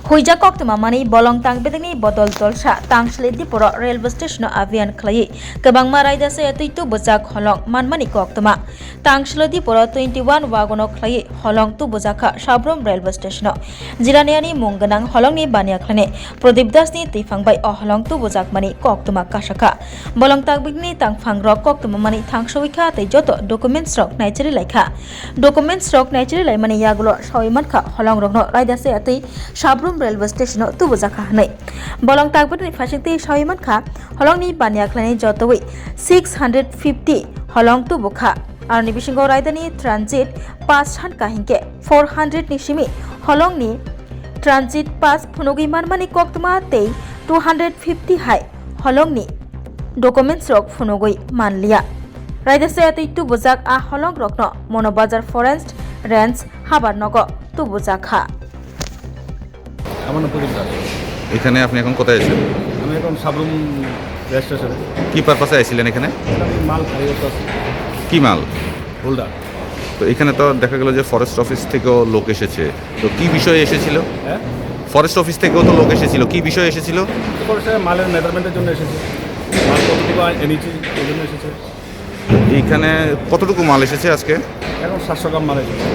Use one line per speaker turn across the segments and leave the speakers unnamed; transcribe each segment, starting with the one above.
Huija koktuma mani bolong tang bedeni botol tolsa tang sledi poro railway station avian khlai kabang marai dase atuitu bojak holong manmani koktuma tang sledi poro 21 wagono khlai holong tu bojaka sabrom railway station jiraniani mungganang holongni bania khlane Pradip Das ni tifangbai o holong tu bojak mani koktuma kasaka bolong tang bedeni tang fangrok koktuma mani thangsoika tei joto documents rok naichere laikha documents rok naichere lai mani yagulo sawimankha holong rokno raidase atui sabrom railway station tu bojaka hanai bolong tagbani phasingti sawimankha holongni bania khlani jotoi 650 holong tu bokha arni bisingo raidani transit pass han kahingke 400 ni simi holongni transit pass phunogi manmani koktuma tei 250 hai holongni documents rok phunogoi manlia raidase atui tu bojak a holong rokno monobazar forest range habarnogo tu bojaka
আমার নাম প্রদীপ দাস।
এখানে আপনি এখন কোথায় আছেন?
আমি এখন Sabroom rail স্টেশনে।
কি পারপাসে আইছিলেন এখানে?
আমি মাল খাই করতেছি।
কি মাল?
হোল্ডার।
তো এখানে তো দেখা গেল যে ফরেস্ট অফিস থেকেও লোক এসেছে, তো কি বিষয়ে এসেছিল?
হ্যাঁ,
ফরেস্ট অফিস থেকেও তো লোক এসেছিল, কি বিষয়ে এসেছিল?
ফরেস্টে মালের মেজারমেন্টের জন্য এসেছে, মাল কতটুকু এনেছি এই জন্য এসেছে।
এইখানে কতটুকু মাল এসেছে আজকে?
এখন 700 গ্রাম মাল এসেছে।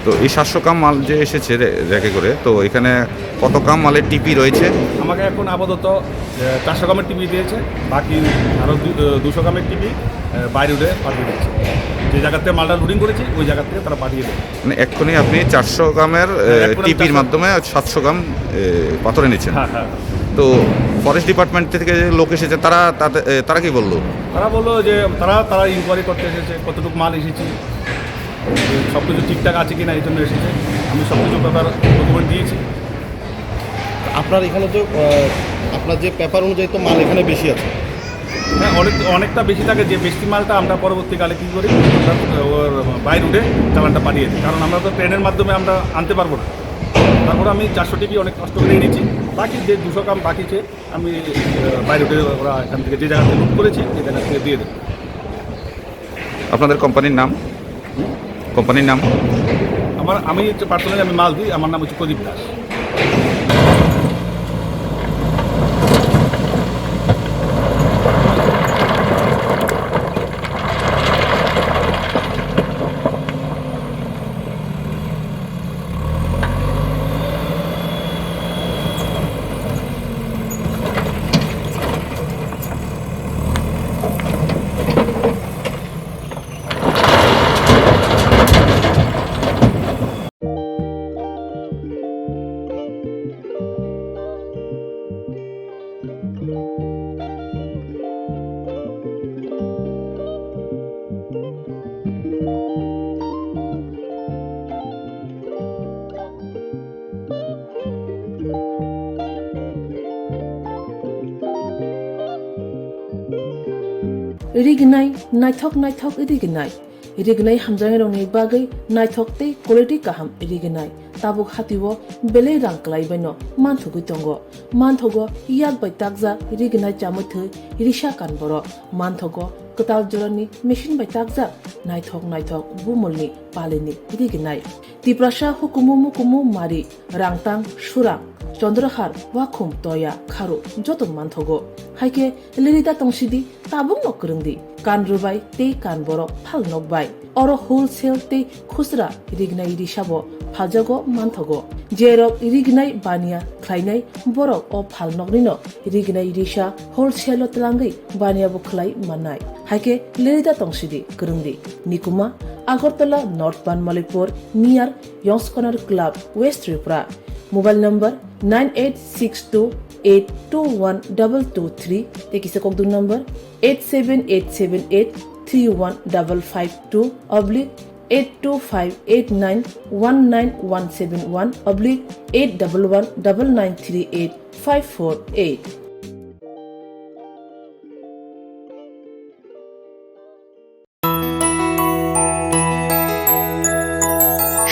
তো এই 700 গ্রাম মাল যে এসেছে র্যাকে করে, তো এখানে কত গ্রাম মালের টিপি রয়েছে?
আমাকে এখন আপাতত 400 গ্রামের টিপি দিয়েছে, বাকি আরও 200 গ্রামের টিপি বাইরে উঠে পাঠিয়ে দিচ্ছে। যে জায়গাতে মালটা লোডিং করেছি ওই জায়গা থেকে তারা পাঠিয়ে দেবে।
মানে এক্ষুনি আপনি 400 গ্রামের টিপির মাধ্যমে 700 গ্রাম পাথর এনেছেন।
হ্যাঁ হ্যাঁ।
তো ফরেস্ট ডিপার্টমেন্ট থেকে যে লোক এসেছে তারা কি বললো?
তারা বললো যে তারা ইনকোয়ারি করতে এসেছে, কতটুকু মাল এসেছি, সব কিছু ঠিকঠাক আছে কি না এই জন্য এসেছে। আমি সব কিছু পেপার ডকুমেন্ট দিয়েছি।
আপনার এখানে তো আপনার যে পেপার অনুযায়ী তো মাল এখানে বেশি আছে।
হ্যাঁ, অনেকটা বেশি থাকে। যে বেশি মালটা আমরা পরবর্তীকালে কী করি, আমরা ওর বাইরে উঠে চালানটা পাঠিয়ে দিই, কারণ আমরা তো ট্রেনের মাধ্যমে আমরা আনতে পারবো না। তারপরে আমি 400 টিপি অনেক কষ্ট করে এনেছি, বাকি যে 200 গ্রাম বাকিছে আমি বাইরে উঠে ওরা এখান থেকে যে জায়গাতে লুট করেছি সেই জায়গা থেকে দিয়ে দেবো।
আপনাদের কোম্পানির নাম? কোম্পানির নাম?
আমি পার্সোনালি আমি মাল দিই, আমার নাম হচ্ছে Pradip Das.
Rignai naithok rignai hamjang rongni bagai naithok te quality kaham rignai tabuk hatiwo bele rang klai baino manthugi tongo manthogo yak bai takja rignai chamuthu risha kan boro manthogo katal jorani machine bai takja naithok bumulni palini rignai tiprasha hukumu mari rangtang surang Chandrahar wakhum toya kharu joton manthogo haike lirida tongsidi tabung nokrungdi kan rubai te kan borok phal nokbai oro wholesale te khusra rignai risabo phajago manthogo jerok rignai bania khlainai borok o phal noknino rignai risa wholesale tlangai bania bo khlai manai haike lirida tongsidi krungdi nikuma Agartala North Banmalipur near Yongs Corner Club West Tripura Mobile number 9862821223 tekisa kokdu number 87878315552 oblique 825891971 oblique 8119938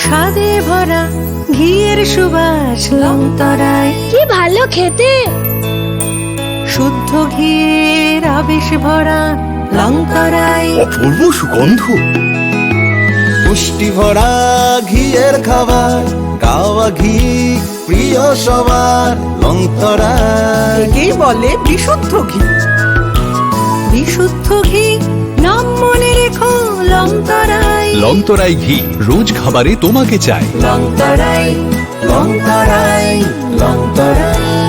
স্বাদে ভরা ঘিয়ের সুবাস লংতরায়
কি ভালো খেতে,
শুদ্ধ ঘিয়ের আবেশ ভরা লংতরায়
অপূর্ব সুগন্ধ পুষ্টি ভরা ঘিয়ের খাবার গাওয়া ঘি
প্রিয় সবার লংতরাই।
একেই বলে বিশুদ্ধ ঘি। বিশুদ্ধ ঘি নাম মনে রেখো, লংতরাই।
লংতরাই ঘি রোজ খাবারে তোমাকে চাই।
লংতরাই লংতরাই লংতরাই।